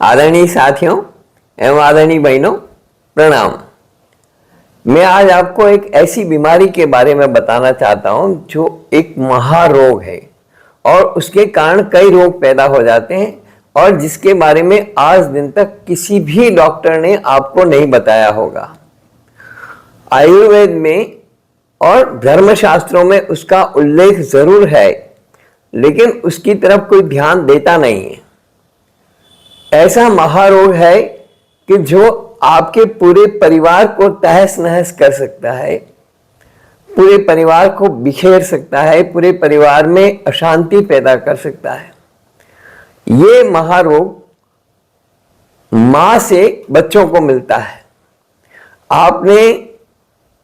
आदरणीय साथियों एवं आदरणीय बहनों, प्रणाम। मैं आज आपको एक ऐसी बीमारी के बारे में बताना चाहता हूं जो एक महारोग है और उसके कारण कई रोग पैदा हो जाते हैं और जिसके बारे में आज दिन तक किसी भी डॉक्टर ने आपको नहीं बताया होगा। आयुर्वेद में और धर्मशास्त्रों में उसका उल्लेख जरूर है, लेकिन उसकी तरफ कोई ध्यान देता नहीं है। ऐसा महारोग है कि जो आपके पूरे परिवार को तहस नहस कर सकता है, पूरे परिवार को बिखेर सकता है, पूरे परिवार में अशांति पैदा कर सकता है। ये महारोग मां से बच्चों को मिलता है। आपने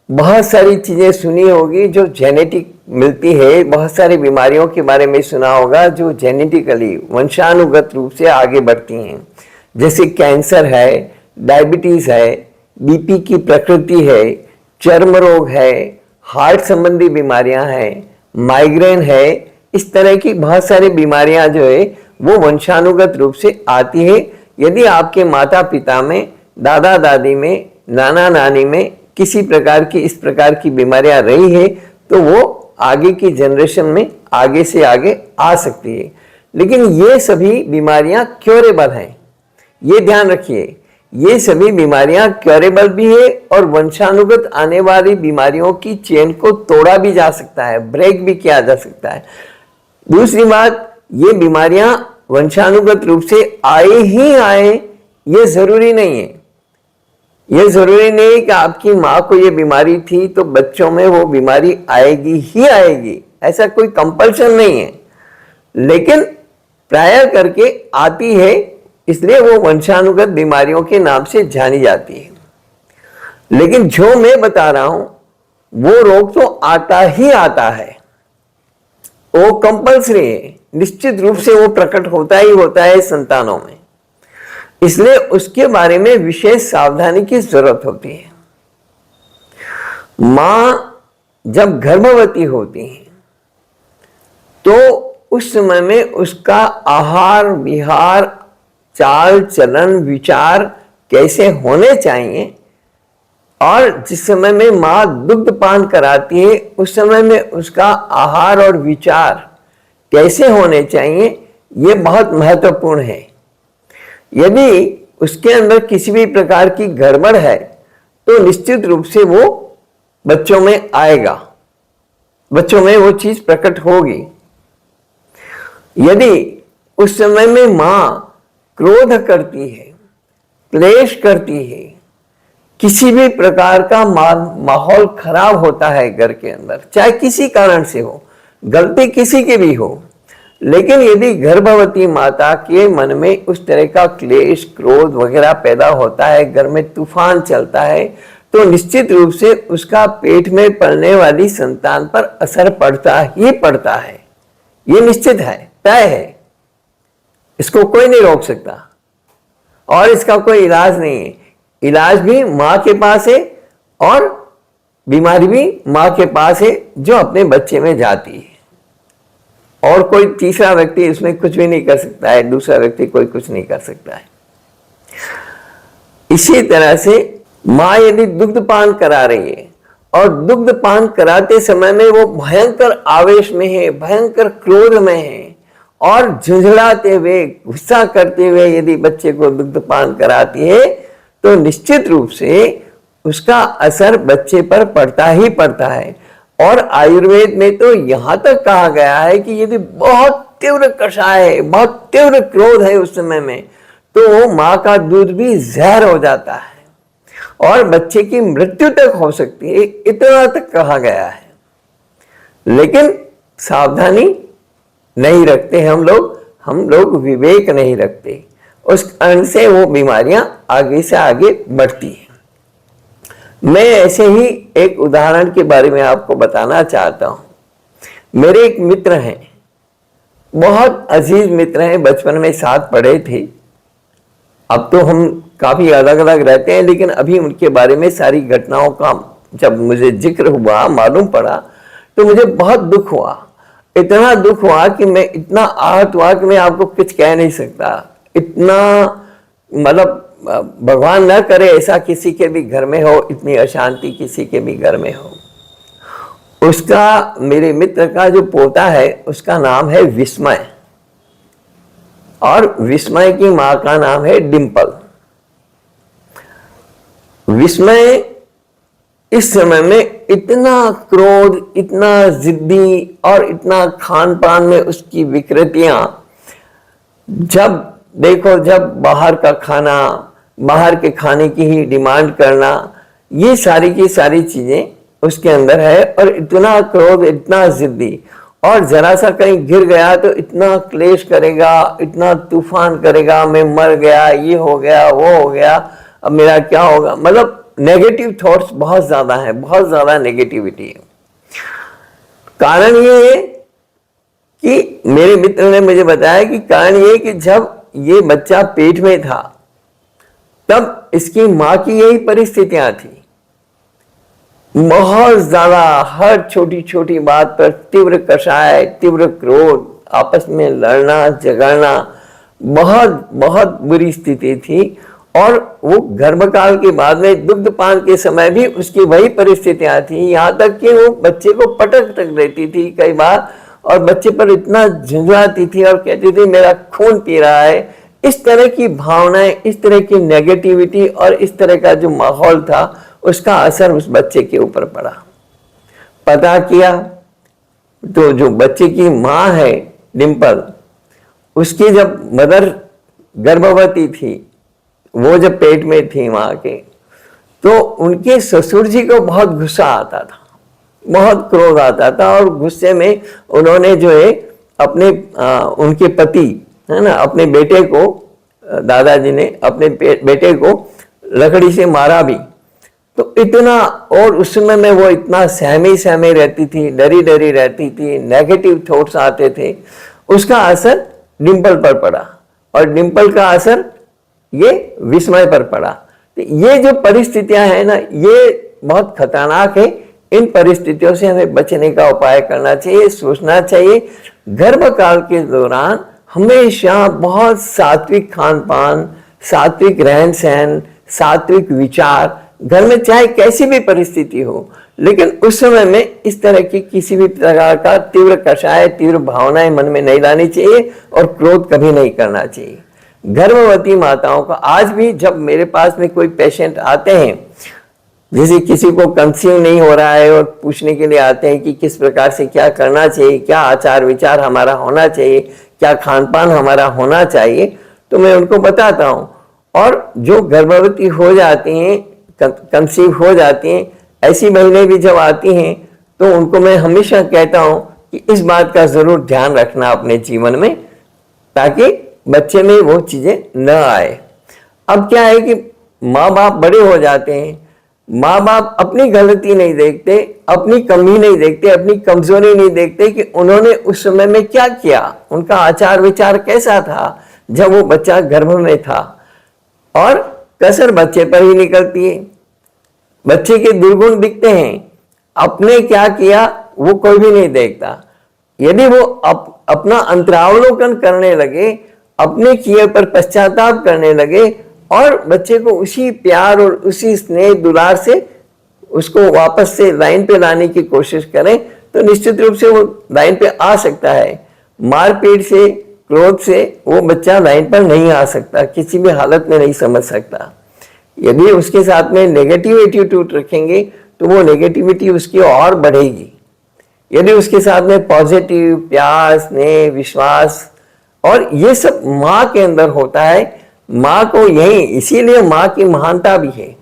बहुत सारी चीजें सुनी होगी जो जेनेटिक मिलती है, बहुत सारी बीमारियों के बारे में सुना होगा जो जेनेटिकली वंशानुगत रूप से आगे बढ़ती हैं, जैसे कैंसर है, डायबिटीज है, बीपी की प्रकृति है, चर्म रोग है, हार्ट संबंधी बीमारियां हैं, माइग्रेन है। इस तरह की बहुत सारी बीमारियां जो है वो वंशानुगत रूप से आती है। यदि आपके माता पिता में, दादा दादी में, नाना नानी में किसी प्रकार की इस प्रकार की बीमारियां रही है तो वो आगे की जनरेशन में आगे से आगे आ सकती है। लेकिन ये सभी बीमारियां क्योरेबल हैं, ये ध्यान रखिए। ये सभी बीमारियां क्योरेबल भी है और वंशानुगत आने वाली बीमारियों की चेन को तोड़ा भी जा सकता है, ब्रेक भी किया जा सकता है। दूसरी बात, ये बीमारियां वंशानुगत रूप से आए ही आए ये जरूरी नहीं है। ये जरूरी नहीं कि आपकी माँ को ये बीमारी थी तो बच्चों में वो बीमारी आएगी ही आएगी, ऐसा कोई कंपल्शन नहीं है। लेकिन प्राय करके आती है, इसलिए वो वंशानुगत बीमारियों के नाम से जानी जाती है। लेकिन जो मैं बता रहा हूं वो रोग तो आता ही आता है, वो कंपल्सरी है, निश्चित रूप से वो प्रकट होता ही होता है संतानों में। इसलिए उसके बारे में विशेष सावधानी की जरूरत होती है। मां जब गर्भवती होती है तो उस समय में उसका आहार विहार, चाल चलन, विचार कैसे होने चाहिए, और जिस समय में मां दुग्धपान कराती है उस समय में उसका आहार और विचार कैसे होने चाहिए, ये बहुत महत्वपूर्ण है। यदि उसके अंदर किसी भी प्रकार की गड़बड़ है तो निश्चित रूप से वो बच्चों में आएगा, बच्चों में वो चीज प्रकट होगी। यदि उस समय में मां क्रोध करती है, क्लेश करती है, किसी भी प्रकार का माहौल खराब होता है घर के अंदर, चाहे किसी कारण से हो, गलती किसी की भी हो, लेकिन यदि गर्भवती माता के मन में उस तरह का क्लेश, क्रोध वगैरह पैदा होता है, घर में तूफान चलता है, तो निश्चित रूप से उसका पेट में पलने वाली संतान पर असर पड़ता ही पड़ता है। ये निश्चित है, तय है, इसको कोई नहीं रोक सकता और इसका कोई इलाज नहीं है। इलाज भी मां के पास है और बीमारी भी मां के पास है जो अपने बच्चे में जाती है, और कोई तीसरा व्यक्ति इसमें कुछ भी नहीं कर सकता है, दूसरा व्यक्ति कोई कुछ नहीं कर सकता है। इसी तरह से मां यदि दुग्धपान करा रही है और दुग्धपान कराते समय में वो भयंकर आवेश में है, भयंकर क्रोध में है और झुंझलाते हुए, गुस्सा करते हुए यदि बच्चे को दुग्धपान कराती है तो निश्चित रूप से उसका असर बच्चे पर पड़ता ही पड़ता है। और आयुर्वेद में तो यहां तक कहा गया है कि यदि बहुत तीव्र कषाय है, बहुत तीव्र क्रोध है उस समय में, तो मां का दूध भी जहर हो जाता है और बच्चे की मृत्यु तक हो सकती है, इतना तक कहा गया है। लेकिन सावधानी नहीं रखते हम लोग विवेक नहीं रखते, उस कारण से वो बीमारियां आगे से आगे बढ़ती हैं। मैं ऐसे ही एक उदाहरण के बारे में आपको बताना चाहता हूं। मेरे एक मित्र हैं, बहुत अजीज मित्र हैं, बचपन में साथ पढ़े थे। अब तो हम काफी अलग अलग रहते हैं, लेकिन अभी उनके बारे में सारी घटनाओं का जब मुझे जिक्र हुआ, मालूम पड़ा, तो मुझे बहुत दुख हुआ। इतना दुख हुआ कि मैं इतना आहत हुआ कि मैं आपको कुछ कह नहीं सकता। इतना मतलब भगवान न करे ऐसा किसी के भी घर में हो, इतनी अशांति किसी के भी घर में हो। उसका, मेरे मित्र का जो पोता है उसका नाम है विस्मय, और विस्मय की मां का नाम है डिंपल। विस्मय इस समय में इतना क्रोध, इतना जिद्दी और इतना खान पान में उसकी विकृतियां, जब देखो जब बाहर का खाना, बाहर के खाने की ही डिमांड करना, ये सारी की सारी चीजें उसके अंदर है। और इतना क्रोध, इतना जिद्दी, और जरा सा कहीं गिर गया तो इतना क्लेश करेगा, इतना तूफान करेगा, मैं मर गया, ये हो गया, वो हो गया, अब मेरा क्या होगा। मतलब नेगेटिव थॉट्स बहुत ज्यादा है, बहुत ज्यादा नेगेटिविटी है। कारण ये है कि मेरे मित्र ने मुझे बताया कि कारण ये कि जब ये बच्चा पेट में था तब इसकी मां की यही परिस्थितियां थी। बहुत ज्यादा हर छोटी छोटी बात पर तीव्र कषाय, तीव्र क्रोध, आपस में लड़ना झगड़ना, बहुत बहुत बुरी स्थिति थी। और वो गर्भकाल के बाद में दुग्धपान के समय भी उसकी वही परिस्थितियां थी, यहाँ तक कि वो बच्चे को पटक तक देती थी कई बार, और बच्चे पर इतना झुंझलाती थी और कहती थी मेरा खून पी रहा है। इस तरह की भावनाएं, इस तरह की नेगेटिविटी और इस तरह का जो माहौल था, उसका असर उस बच्चे के ऊपर पड़ा। पता किया तो जो बच्चे की मां है डिंपल, उसकी जब मदर गर्भवती थी, वो जब पेट में थी मां के, तो उनके ससुर जी को बहुत गुस्सा आता था, बहुत क्रोध आता था। और गुस्से में उन्होंने जो है अपने उनके पति है ना, अपने बेटे को, दादाजी ने अपने बेटे को लकड़ी से मारा भी। तो इतना, और उस समय में वो इतना सहमी सहमी रहती थी, डरी डरी रहती थी, नेगेटिव थॉट्स आते थे, उसका असर डिंपल पर पड़ा, और डिंपल का असर ये विस्मय पर पड़ा। तो ये जो परिस्थितियां हैं ना, ये बहुत खतरनाक है। इन परिस्थितियों से हमें बचने का उपाय करना चाहिए, सोचना चाहिए। गर्भकाल के दौरान हमेशा बहुत सात्विक खान पान, सात्विक रहन सहन, सात्विक विचार, घर में चाहे कैसी भी परिस्थिति हो, लेकिन उस समय में इस तरह की किसी भी प्रकार का तीव्र कषाय, तीव्र भावनाएं मन में नहीं लानी चाहिए, और क्रोध कभी नहीं करना चाहिए। गर्भवती माताओं का आज भी, जब मेरे पास में कोई पेशेंट आते हैं, जैसे किसी को कंसीव नहीं हो रहा है और पूछने के लिए आते हैं कि किस प्रकार से क्या करना चाहिए, क्या आचार विचार हमारा होना चाहिए, क्या खान पान हमारा होना चाहिए, तो मैं उनको बताता हूँ। और जो गर्भवती हो जाती हैं, कंसीव हो जाती हैं, ऐसी महिलाएं भी जब आती हैं, तो उनको मैं हमेशा कहता हूँ कि इस बात का जरूर ध्यान रखना अपने जीवन में, ताकि बच्चे में वो चीजें न आए। अब क्या है कि माँ बाप बड़े हो जाते हैं, माँ बाप अपनी गलती नहीं देखते, अपनी कमी नहीं देखते, अपनी कमजोरी नहीं देखते कि उन्होंने उस समय में क्या किया, उनका आचार विचार कैसा था जब वो बच्चा गर्भ में था, और कसर बच्चे पर ही निकलती है। बच्चे के दुर्गुण दिखते हैं, अपने क्या किया वो कोई भी नहीं देखता। यदि वो अपना अंतरावलोकन करने लगे, अपने किए पर पश्चाताप करने लगे, और बच्चे को उसी प्यार और उसी स्नेह दुलार से उसको वापस से लाइन पे लाने की कोशिश करें, तो निश्चित रूप से वो लाइन पे आ सकता है। मारपीट से, क्रोध से वो बच्चा लाइन पर नहीं आ सकता, किसी भी हालत में नहीं समझ सकता। यदि उसके साथ में नेगेटिव एटीट्यूड रखेंगे तो वो नेगेटिविटी उसकी और बढ़ेगी। यदि उसके साथ में पॉजिटिव, प्यार, स्नेह, विश्वास, और ये सब माँ के अंदर होता है, माँ को यही, इसीलिए माँ की महानता भी है।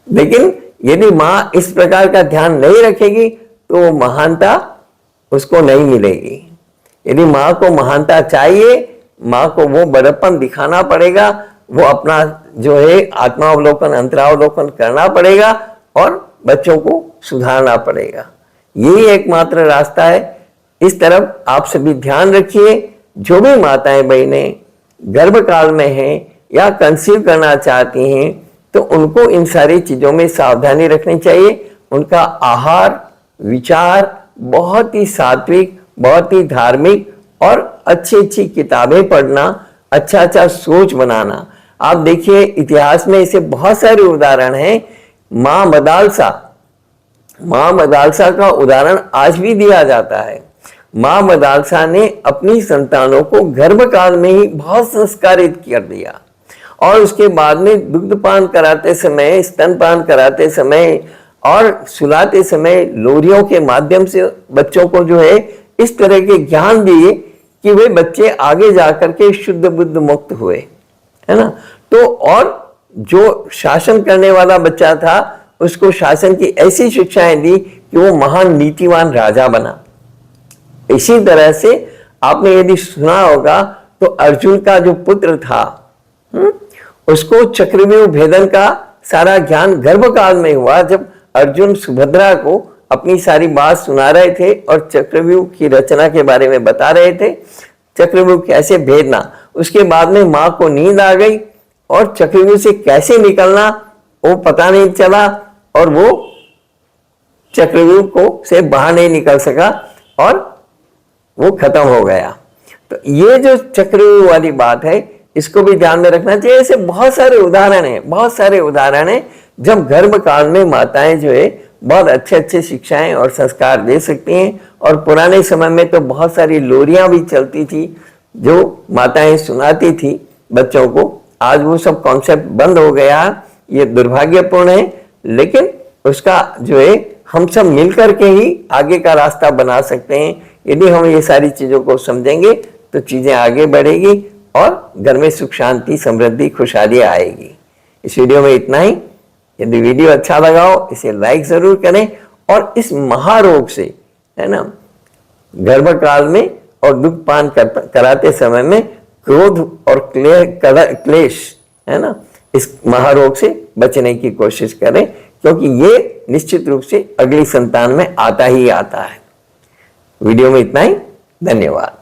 लेकिन यदि माँ इस प्रकार का ध्यान नहीं रखेगी तो महानता उसको नहीं मिलेगी। यदि माँ को महानता चाहिए, माँ को वो बड़प्पन दिखाना पड़ेगा, वो अपना जो है आत्मावलोकन, अंतरावलोकन करना पड़ेगा, और बच्चों को सुधारना पड़ेगा। यही एकमात्र रास्ता है। इस तरफ आप सभी ध्यान रखिए। जो भी माताएं बहनें गर्भकाल में हैं या कंसीव करना चाहती हैं, तो उनको इन सारी चीजों में सावधानी रखनी चाहिए। उनका आहार विचार बहुत ही सात्विक, बहुत ही धार्मिक, और अच्छी अच्छी किताबें पढ़ना, अच्छा अच्छा सोच बनाना। आप देखिए इतिहास में ऐसे बहुत सारे उदाहरण हैं। मां मदालसा का उदाहरण आज भी दिया जाता है। मां मदालसा ने अपनी संतानों को गर्भकाल में ही बहुत संस्कारित कर दिया और उसके बाद में दुग्धपान कराते समय, स्तनपान कराते समय और सुलाते समय लोरियों के माध्यम से बच्चों को जो है इस तरह के ज्ञान दिए कि वे बच्चे आगे जाकर के शुद्ध बुद्ध मुक्त हुए, है ना। तो और जो शासन करने वाला बच्चा था उसको शासन की ऐसी शिक्षाएं दी कि वो महान नीतिवान राजा बना। इसी तरह से आपने यदि सुना होगा तो अर्जुन का जो पुत्र था, उसको चक्रव्यूह भेदन का सारा ज्ञान गर्भकाल में हुआ, जब अर्जुन सुभद्रा को अपनी सारी बात सुना रहे थे और चक्रव्यूह की रचना के बारे में बता रहे थे, चक्रव्यूह कैसे भेदना। उसके बाद में मां को नींद आ गई और चक्रव्यूह से कैसे निकलना वो पता नहीं चला और वो चक्रव्यूह को से बाहर नहीं निकल सका और वो खत्म हो गया। तो ये जो चक्रव्यूह वाली बात है इसको भी ध्यान में रखना चाहिए। ऐसे बहुत सारे उदाहरण हैं जब गर्भकाल में माताएं जो है बहुत अच्छे शिक्षाएं और संस्कार दे सकती हैं। और पुराने समय में तो बहुत सारी लोरियां भी चलती थी जो माताएं सुनाती थी बच्चों को। आज वो सब कॉन्सेप्ट बंद हो गया, ये दुर्भाग्यपूर्ण है, लेकिन उसका जो है हम सब मिलकर के ही आगे का रास्ता बना सकते हैं। यदि हम ये सारी चीजों को समझेंगे तो चीजें आगे बढ़ेगी और घर में सुख शांति समृद्धि खुशहाली आएगी। इस वीडियो में इतना ही। यदि वीडियो अच्छा लगा हो इसे लाइक जरूर करें और इस महारोग से, है ना, गर्भकाल में और दुग्धपान कराते समय में क्रोध और क्लेश, है ना, इस महारोग से बचने की कोशिश करें, क्योंकि ये निश्चित रूप से अगली संतान में आता ही आता है। वीडियो में इतना ही। धन्यवाद।